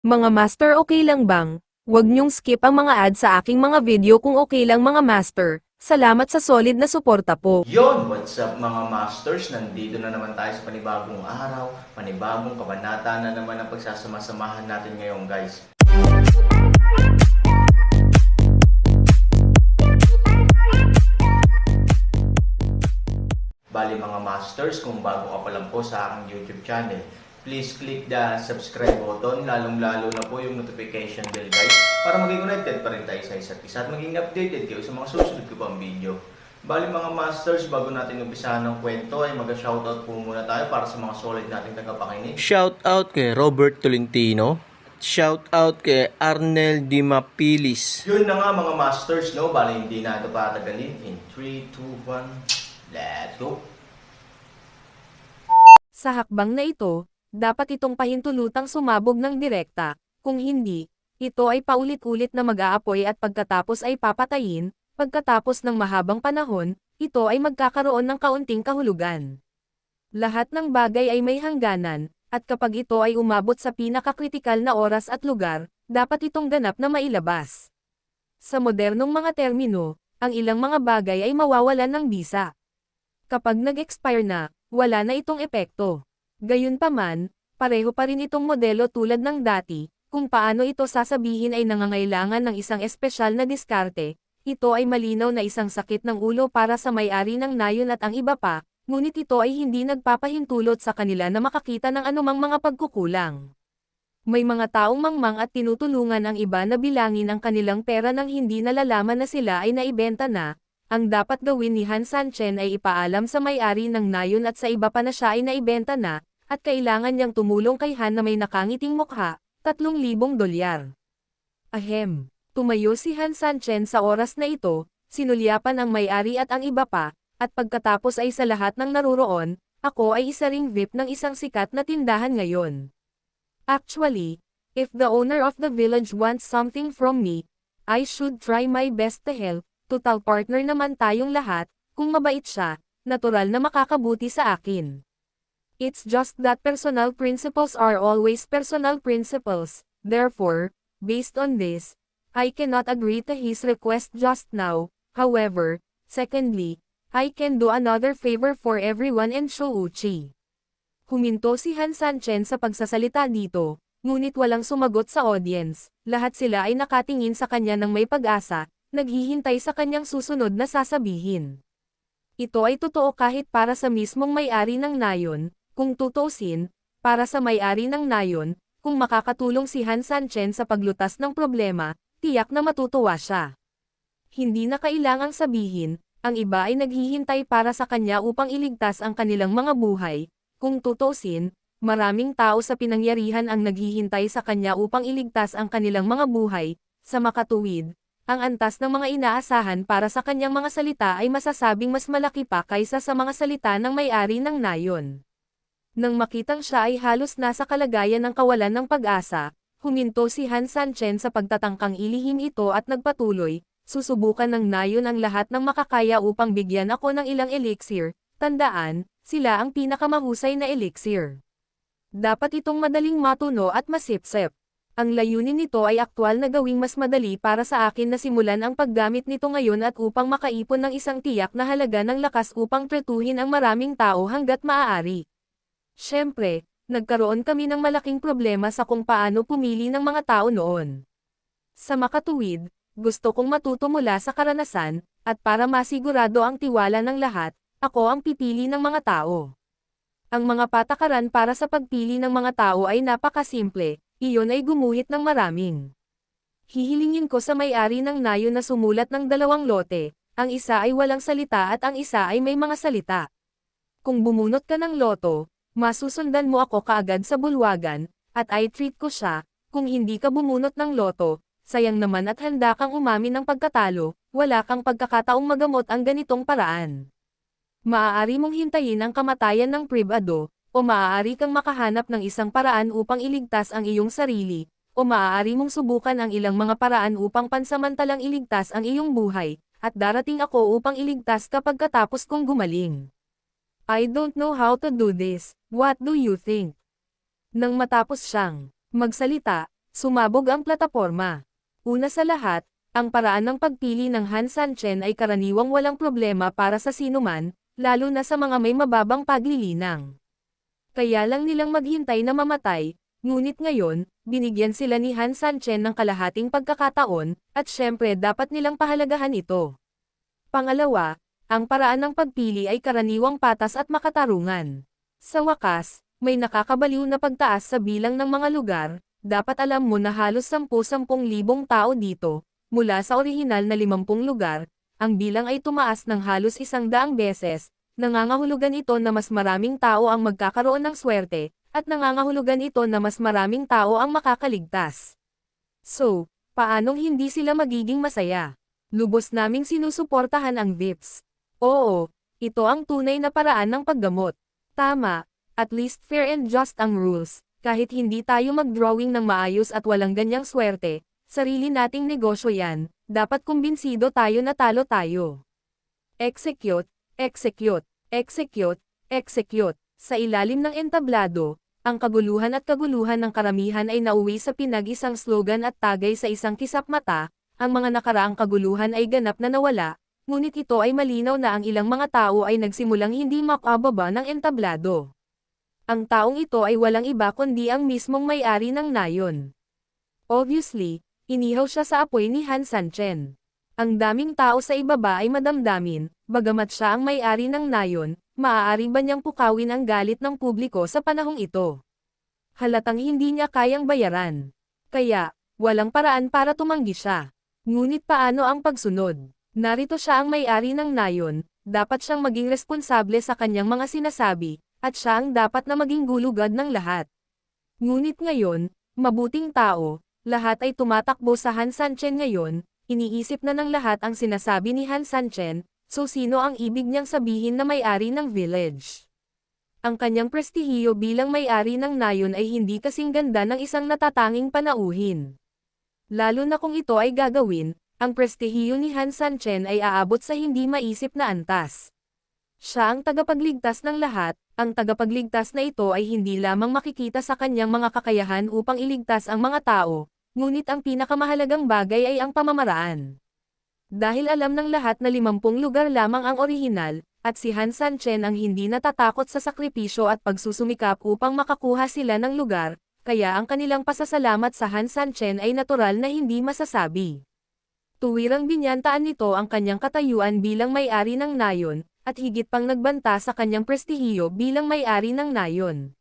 Mga master, okay lang bang? Huwag niyong skip ang mga ad sa aking mga video kung okay lang mga master. Salamat sa solid na suporta po. Yon, what's up mga masters? Nandito na naman tayo sa panibagong araw, panibagong kabanata na naman ang pagsasama-samahan natin ngayon guys. Bali mga masters, kung bago ka pa lang po sa aking YouTube channel, please click the subscribe button, lalong-lalo na po yung notification bell guys, para maging connected pa rin tayo sa isa't isa at maging updated kayo sa mga susunod ko pang video. Bali mga masters, bago natin umpisahan ng kwento ay mag-shoutout po muna tayo para sa mga solid nating tagapakinig. Shoutout kay Robert Tolentino. Shoutout kay Arnel Dimapilis. Yun na nga mga masters, no? Bali hindi na ito patagalin. In 3, 2, 1, let's go! Sa hakbang na ito, dapat itong pahintulutang sumabog ng direkta. Kung hindi, ito ay paulit-ulit na mag-aapoy at pagkatapos ay papatayin. Pagkatapos ng mahabang panahon, ito ay magkakaroon ng kaunting kahulugan. Lahat ng bagay ay may hangganan, at kapag ito ay umabot sa pinakakritikal na oras at lugar, dapat itong ganap na mailabas. Sa modernong mga termino, ang ilang mga bagay ay mawawalan ng bisa. Kapag nag-expire na, wala na itong epekto. Gayunpaman, pareho pa rin itong modelo tulad ng dati, kung paano ito sasabihin ay nangangailangan ng isang espesyal na diskarte. Ito ay malinaw na isang sakit ng ulo para sa may-ari ng nayon at ang iba pa, ngunit ito ay hindi nagpapahintulot sa kanila na makakita ng anumang mga pagkukulang. May mga taong mangmang at tinutulungan ang iba na bilangin ang kanilang pera nang hindi nalalaman na sila ay naibenta na. Ang dapat gawin ni Han Sanchen ay ipaalam sa may-ari ng nayon at sa iba pa na siya ay naibenta na, at kailangan niyang tumulong kay Han na may nakangiting mukha, $3,000. Ahem. Tumayo si Han Sanchen sa oras na ito, sinulyapan ang may-ari at ang iba pa, at pagkatapos ay sa lahat ng naruroon, ako ay isa ring VIP ng isang sikat na tindahan ngayon. Actually, if the owner of the village wants something from me, I should try my best to help. Total partner naman tayong lahat, kung mabait siya, natural na makakabuti sa akin. It's just that personal principles are always personal principles, therefore, based on this, I cannot agree to his request just now. However, secondly, I can do another favor for everyone and Shouchi. Huminto si Han Sanchen sa pagsasalita dito, ngunit walang sumagot sa audience. Lahat sila ay nakatingin sa kanya ng may pag-asa, naghihintay sa kanyang susunod na sasabihin. Ito ay totoo kahit para sa mismong may-ari ng nayon, kung tutuusin, para sa may-ari ng nayon, kung makakatulong si Han Sanchen sa paglutas ng problema, tiyak na matutuwa siya. Hindi na kailangang sabihin, ang iba ay naghihintay para sa kanya upang iligtas ang kanilang mga buhay. Kung tutuusin, maraming tao sa pinangyarihan ang naghihintay sa kanya upang iligtas ang kanilang mga buhay. Sa makatuwid, ang antas ng mga inaasahan para sa kanyang mga salita ay masasabing mas malaki pa kaysa sa mga salita ng may-ari ng nayon. Nang makitang siya ay halos nasa kalagayan ng kawalan ng pag-asa, huminto si Han Sanchen sa pagtatangkang ilihim ito at nagpatuloy, susubukan ng nayon ang lahat ng makakaya upang bigyan ako ng ilang elixir. Tandaan, sila ang pinakamahusay na elixir. Dapat itong madaling matuno at masipsip. Ang layunin nito ay aktwal na gawing mas madali para sa akin na simulan ang paggamit nito ngayon at upang makaipon ng isang tiyak na halaga ng lakas upang tretuhin ang maraming tao hanggat maaari. Siyempre, nagkaroon kami ng malaking problema sa kung paano pumili ng mga tao noon. Sa makatuwid, gusto kong matuto mula sa karanasan, at para masigurado ang tiwala ng lahat, ako ang pipili ng mga tao. Ang mga patakaran para sa pagpili ng mga tao ay napakasimple, iyon ay gumuhit ng maraming. Hihilingin ko sa may-ari ng nayon na sumulat ng 2 lote, ang isa ay walang salita at ang isa ay may mga salita. Kung bumunot ka ng loto, masusundan mo ako kaagad sa bulwagan, at I-treat ko siya. Kung hindi ka bumunot ng loto, sayang naman at handa kang umamin ng pagkatalo, wala kang pagkakataong magamot ang ganitong paraan. Maaari mong hintayin ang kamatayan ng pribado, o maaari kang makahanap ng isang paraan upang iligtas ang iyong sarili, o maaari mong subukan ang ilang mga paraan upang pansamantalang iligtas ang iyong buhay, at darating ako upang iligtas ka pagkatapos kong gumaling. I don't know how to do this, what do you think? Nang matapos siyang magsalita, sumabog ang plataporma. Una sa lahat, ang paraan ng pagpili ng Han Sanchen ay karaniwang walang problema para sa sinuman, lalo na sa mga may mababang paglilinang. Kaya lang nilang maghintay na mamatay, ngunit ngayon, binigyan sila ni Han Sanchen ng kalahating pagkakataon, at syempre dapat nilang pahalagahan ito. Pangalawa, ang paraan ng pagpili ay karaniwang patas at makatarungan. Sa wakas, may nakakabaliw na pagtaas sa bilang ng mga lugar, dapat alam mo na halos 10,000 tao dito, mula sa orihinal na 50 lugar, ang bilang ay tumaas ng halos 100 beses, nangangahulugan ito na mas maraming tao ang magkakaroon ng swerte, at nangangahulugan ito na mas maraming tao ang makakaligtas. So, paanong hindi sila magiging masaya? Lubos naming sinusuportahan ang VIPs. Oo, ito ang tunay na paraan ng paggamot. Tama, at least fair and just ang rules, kahit hindi tayo mag-drawing ng maayos at walang ganyang swerte, sarili nating negosyo yan, dapat kumbinsido tayo na talo tayo. Execute, execute, execute, execute. Sa ilalim ng entablado, ang kaguluhan ng karamihan ay nauwi sa pinag-isang slogan at tagay sa isang kisap mata, ang mga nakaraang kaguluhan ay ganap na nawala, ngunit ito ay malinaw na ang ilang mga tao ay nagsimulang hindi makababa ng entablado. Ang taong ito ay walang iba kundi ang mismong may-ari ng nayon. Obviously, inihaw siya sa apoy ni Han Sanchen. Ang daming tao sa ibaba ay madamdamin, bagamat siya ang may-ari ng nayon, maaari ba niyang pukawin ang galit ng publiko sa panahong ito? Halatang hindi niya kayang bayaran. Kaya, walang paraan para tumanggi siya. Ngunit paano ang pagsunod? Narito siya ang may-ari ng nayon, dapat siyang maging responsable sa kanyang mga sinasabi, at siya ang dapat na maging gulugad ng lahat. Ngunit ngayon, mabuting tao, lahat ay tumatakbo sa Han Sanchen ngayon, iniisip na ng lahat ang sinasabi ni Han Sanchen, so sino ang ibig niyang sabihin na may-ari ng village? Ang kanyang prestihiyo bilang may-ari ng nayon ay hindi kasing ganda ng isang natatanging panauhin. Lalo na kung ito ay gagawin, ang prestihiyo ni Han Sanchen ay aabot sa hindi maisip na antas. Siya ang tagapagligtas ng lahat, ang tagapagligtas na ito ay hindi lamang makikita sa kanyang mga kakayahan upang iligtas ang mga tao, ngunit ang pinakamahalagang bagay ay ang pamamaraan. Dahil alam ng lahat na 50 lugar lamang ang orihinal, at si Han Sanchen ang hindi natatakot sa sakripisyo at pagsusumikap upang makakuha sila ng lugar, kaya ang kanilang pasasalamat sa Han Sanchen ay natural na hindi masasabi. Tuwirang binyantaan nito ang kanyang katayuan bilang may-ari ng nayon, at higit pang nagbanta sa kanyang prestihiyo bilang may-ari ng nayon.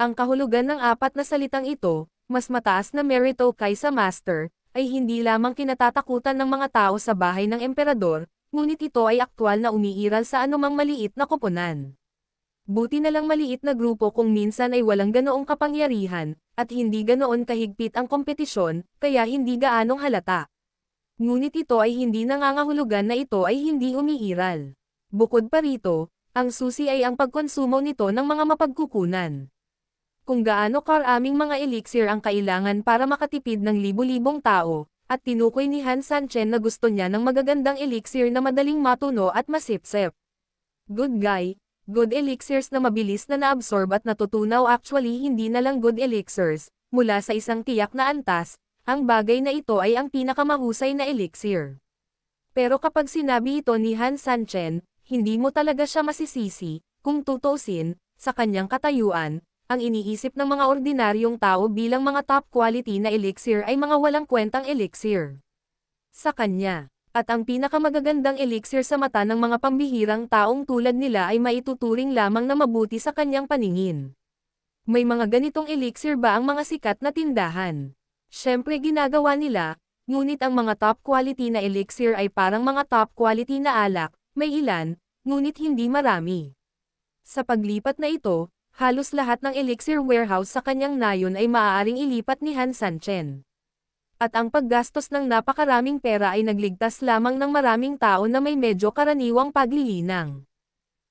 Ang kahulugan ng apat na salitang ito, mas mataas na merito kaysa master, ay hindi lamang kinatatakutan ng mga tao sa bahay ng emperador, ngunit ito ay aktwal na umiiral sa anumang maliit na koponan. Buti na lang maliit na grupo kung minsan ay walang ganoong kapangyarihan, at hindi ganoon kahigpit ang kompetisyon, kaya hindi gaanong halata. Ngunit ito ay hindi nangangahulugan na ito ay hindi umiiral. Bukod pa rito, ang susi ay ang pagkonsumo nito ng mga mapagkukunan. Kung gaano karaming mga elixir ang kailangan para makatipid ng libu-libong tao, at tinukoy ni Han Sanchen na gusto niya ng magagandang elixir na madaling matuno at masipsip. Good guy, good elixirs na mabilis na naabsorb at natutunaw actually hindi na lang good elixirs, mula sa isang tiyak na antas, ang bagay na ito ay ang pinakamahusay na elixir. Pero kapag sinabi ito ni Han Sanchen, hindi mo talaga siya masisisi, kung tutuusin, sa kanyang katayuan, ang iniisip ng mga ordinaryong tao bilang mga top quality na elixir ay mga walang kwentang elixir. Sa kanya, at ang pinakamagagandang elixir sa mata ng mga pambihirang taong tulad nila ay maituturing lamang na mabuti sa kanyang paningin. May mga ganitong elixir ba ang mga sikat na tindahan? Syempre ginagawa nila, ngunit ang mga top quality na elixir ay parang mga top quality na alak, may ilan, ngunit hindi marami. Sa paglipat na ito, halos lahat ng elixir warehouse sa kanyang nayon ay maaaring ilipat ni Han Sanchen. At ang paggastos ng napakaraming pera ay nagligtas lamang ng maraming tao na may medyo karaniwang paglilinang.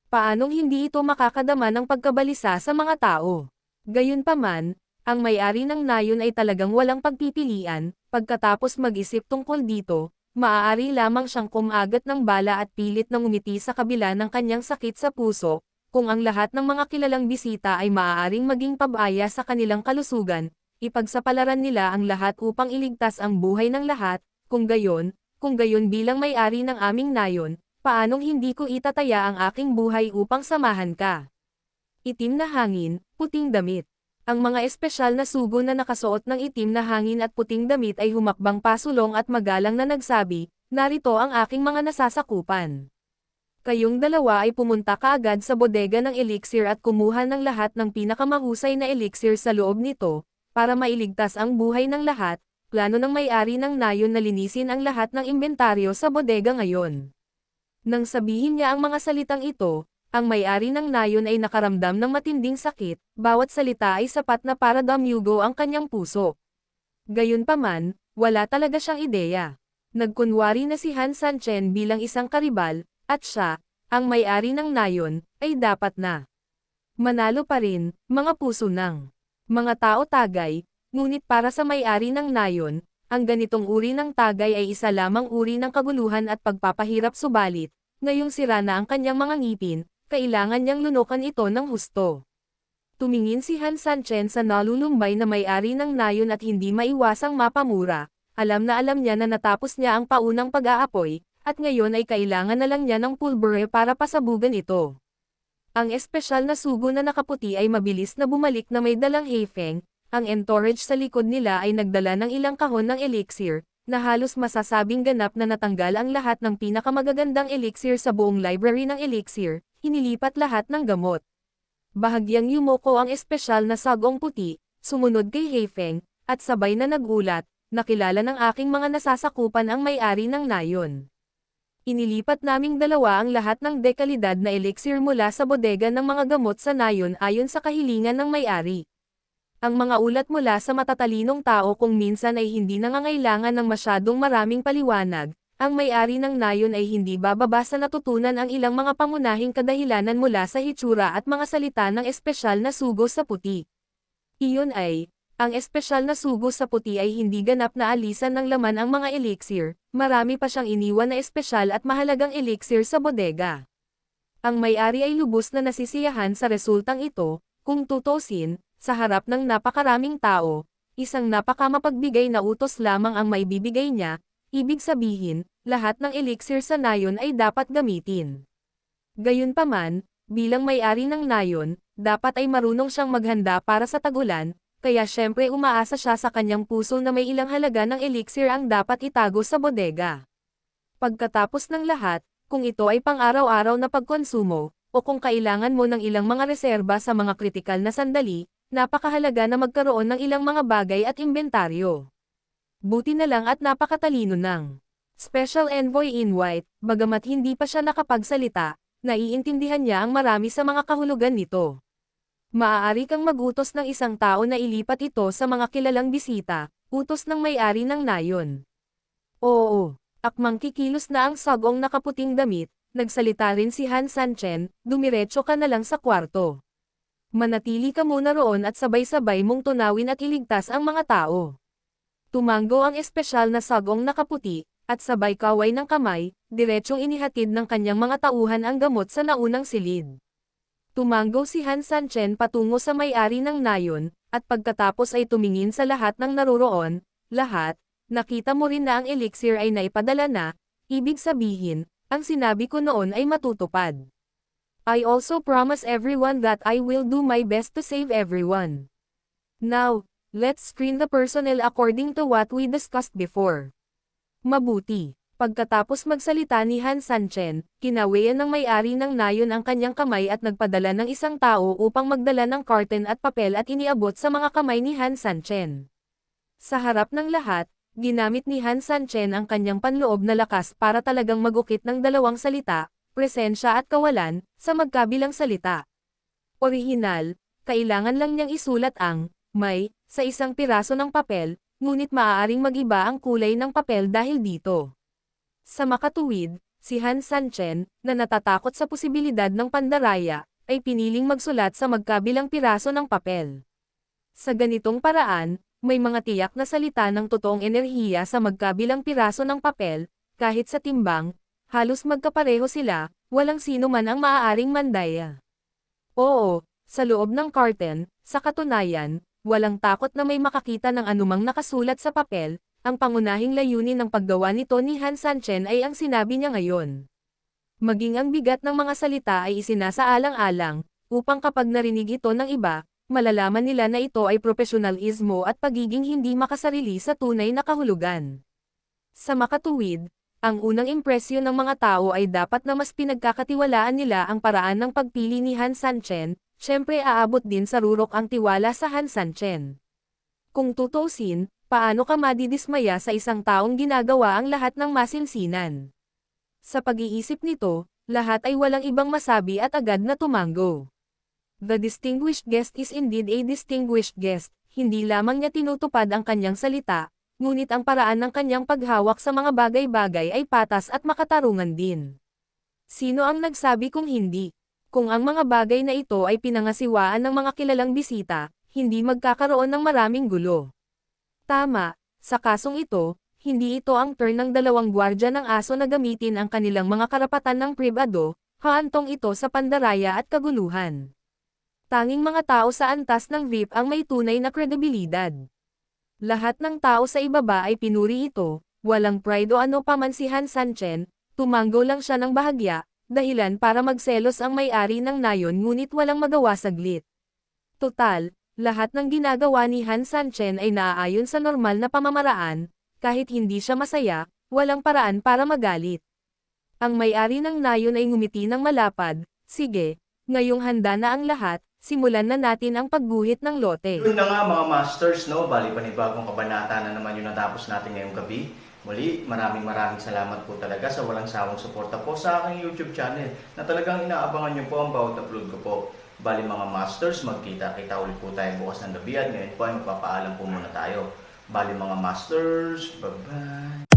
Paanong hindi ito makakadama ng pagkabalisa sa mga tao? Gayunpaman, ang may-ari ng nayon ay talagang walang pagpipilian, pagkatapos mag-isip tungkol dito, maaari lamang siyang kumagat ng bala at pilit na ngumiti sa kabila ng kanyang sakit sa puso, kung ang lahat ng mga kilalang bisita ay maaaring maging pabaya sa kanilang kalusugan, ipagsapalaran nila ang lahat upang iligtas ang buhay ng lahat, kung gayon bilang may-ari ng aming nayon, paanong hindi ko itataya ang aking buhay upang samahan ka? Itim na hangin, puting damit. Ang mga espesyal na sugo na nakasuot ng itim na hangin at puting damit ay humakbang pasulong at magalang na nagsabi, narito ang aking mga nasasakupan. Kayong dalawa ay pumunta kaagad sa bodega ng elixir at kumuha ng lahat ng pinakamahusay na elixir sa loob nito, para mailigtas ang buhay ng lahat. Plano ng may-ari ng nayon na linisin ang lahat ng inventaryo sa bodega ngayon. Nang sabihin niya ang mga salitang ito, ang may-ari ng nayon ay nakaramdam ng matinding sakit, bawat salita ay sapat na para damyugo ang kanyang puso. Gayunpaman, wala talaga siyang ideya. Nagkunwari na si Han Sanchen bilang isang karibal, at siya, ang may-ari ng nayon, ay dapat na manalo pa rin, mga puso ng mga tao tagay, ngunit para sa may-ari ng nayon, ang ganitong uri ng tagay ay isa lamang uri ng kaguluhan at pagpapahirap subalit, ngayong sira na ang kanyang mga ngipin, kailangan niyang lunukan ito ng husto. Tumingin si Han Sanchen sa nalulumbay na may-ari ng nayon at hindi maiwasang mapamura, alam niya na natapos niya ang paunang pag-aapoy, at ngayon ay kailangan na lang niya ng pulbure para pasabugan ito. Ang espesyal na sugo na nakaputi ay mabilis na bumalik na may dalang Heifeng, ang entourage sa likod nila ay nagdala ng ilang kahon ng elixir, na halos masasabing ganap na natanggal ang lahat ng pinakamagagandang elixir sa buong library ng elixir, inilipat lahat ng gamot. Bahagyang yumoko ang espesyal na sagong puti, sumunod kay Heifeng, at sabay na nagulat, nakilala ng aking mga nasasakupan ang may-ari ng nayon. Inilipat naming dalawa ang lahat ng dekalidad na elixir mula sa bodega ng mga gamot sa nayon ayon sa kahilingan ng may-ari. Ang mga ulat mula sa matatalinong tao kung minsan ay hindi nangangailangan ng masyadong maraming paliwanag, ang may-ari ng nayon ay hindi bababa sa natutunan ang ilang mga pangunahing kadahilanan mula sa hitsura at mga salita ng espesyal na sugo sa puti. Iyon ay, ang espesyal na sugo sa puti ay hindi ganap na alisan ng laman ang mga elixir, marami pa siyang iniwan na espesyal at mahalagang elixir sa bodega. Ang may-ari ay lubos na nasisiyahan sa resultang ito, kung tutusin, sa harap ng napakaraming tao, isang napakamapagbigay na utos lamang ang maibibigay niya, ibig sabihin, lahat ng elixir sa nayon ay dapat gamitin. Gayunpaman, bilang may-ari ng nayon, dapat ay marunong siyang maghanda para sa tagulan, kaya syempre umaasa siya sa kanyang puso na may ilang halaga ng elixir ang dapat itago sa bodega. Pagkatapos ng lahat, kung ito ay pang-araw-araw na pagkonsumo, o kung kailangan mo ng ilang mga reserba sa mga kritikal na sandali, napakahalaga na magkaroon ng ilang mga bagay at inventaryo. Buti na lang at napakatalino ng Special Envoy in White, bagamat hindi pa siya nakapagsalita, naiintindihan niya ang marami sa mga kahulugan nito. Maaari kang mag-utos ng isang tao na ilipat ito sa mga kilalang bisita, utos ng may-ari ng nayon. Oo, akmang kikilos na ang sagong nakaputing damit, nagsalita rin si Han Sanchen, dumiretso ka na lang sa kwarto. Manatili ka muna roon at sabay-sabay mong tunawin at iligtas ang mga tao. Tumango ang espesyal na sagong nakaputi, at sabay kaway ng kamay, diretsyong inihatid ng kanyang mga tauhan ang gamot sa naunang silid. Tumango si Han Sanchen patungo sa may-ari ng nayon, at pagkatapos ay tumingin sa lahat ng naroroon, lahat, nakita mo rin na ang elixir ay naipadala na, ibig sabihin, ang sinabi ko noon ay matutupad. I also promise everyone that I will do my best to save everyone. Now, let's screen the personnel according to what we discussed before. Mabuti. Pagkatapos magsalita ni Han Sanchen, kinawian ng may-ari ng nayon ang kanyang kamay at nagpadala ng isang tao upang magdala ng karton at papel at iniabot sa mga kamay ni Han Sanchen. Sa harap ng lahat, ginamit ni Han Sanchen ang kanyang panloob na lakas para talagang magukit ng dalawang salita, presensya at kawalan, sa magkabilang salita. Orihinal, kailangan lang niyang isulat ang may sa isang piraso ng papel, ngunit maaaring mag-iba ang kulay ng papel dahil dito. Sa makatuwid, si Han Sanchen, na natatakot sa posibilidad ng pandaraya, ay piniling magsulat sa magkabilang piraso ng papel. Sa ganitong paraan, may mga tiyak na salita ng totoong enerhiya sa magkabilang piraso ng papel, kahit sa timbang, halos magkapareho sila, walang sino man ang maaaring mandaya. Oo, sa loob ng karton, sa katunayan, walang takot na may makakita ng anumang nakasulat sa papel. Ang pangunahing layunin ng paggawa nito ni Han Sanchen ay ang sinabi niya ngayon. Maging ang bigat ng mga salita ay isinasaalang-alang, upang kapag narinig ito ng iba, malalaman nila na ito ay profesionalismo at pagiging hindi makasarili sa tunay na kahulugan. Sa makatuwid, ang unang impresyon ng mga tao ay dapat na mas pinagkakatiwalaan nila ang paraan ng pagpili ni Han Sanchen, syempre aabot din sa rurok ang tiwala sa Han Sanchen. Kung tutuusin, paano ka madidismaya sa isang taong ginagawa ang lahat ng masinsinan? Sa pag-iisip nito, lahat ay walang ibang masabi at agad na tumango. The distinguished guest is indeed a distinguished guest, hindi lamang niya tinutupad ang kanyang salita, ngunit ang paraan ng kanyang paghawak sa mga bagay-bagay ay patas at makatarungan din. Sino ang nagsabi kung hindi? Kung ang mga bagay na ito ay pinangasiwaan ng mga kilalang bisita, hindi magkakaroon ng maraming gulo. Tama, sa kasong ito, hindi ito ang turn ng dalawang gwardya ng aso na gamitin ang kanilang mga karapatan ng pribado, haantong ito sa pandaraya at kaguluhan. Tanging mga tao sa antas ng VIP ang may tunay na kredibilidad. Lahat ng tao sa ibaba ay pinuri ito, walang pride o ano paman si Han Sanchen, tumango lang siya ng bahagya, dahilan para magselos ang may-ari ng nayon ngunit walang magawa saglit. Total, lahat ng ginagawa ni Han Sanchen ay naaayon sa normal na pamamaraan, kahit hindi siya masaya, walang paraan para magalit. Ang may-ari ng nayon ay ngumiti ng malapad, sige, ngayong handa na ang lahat, simulan na natin ang pagguhit ng lote. Yun na nga mga masters, no? Bali panibagong kabanata na naman yung natapos natin ngayong gabi. Muli, maraming salamat po talaga sa walang sawang suporta po sa aking YouTube channel na talagang inaabangan nyo po ang bawat upload ko po. Bali mga masters, magkita-kita ulit po tayo bukas ng gabi at ngayon po ay magpapaalam po muna tayo. Bali mga masters, bye-bye!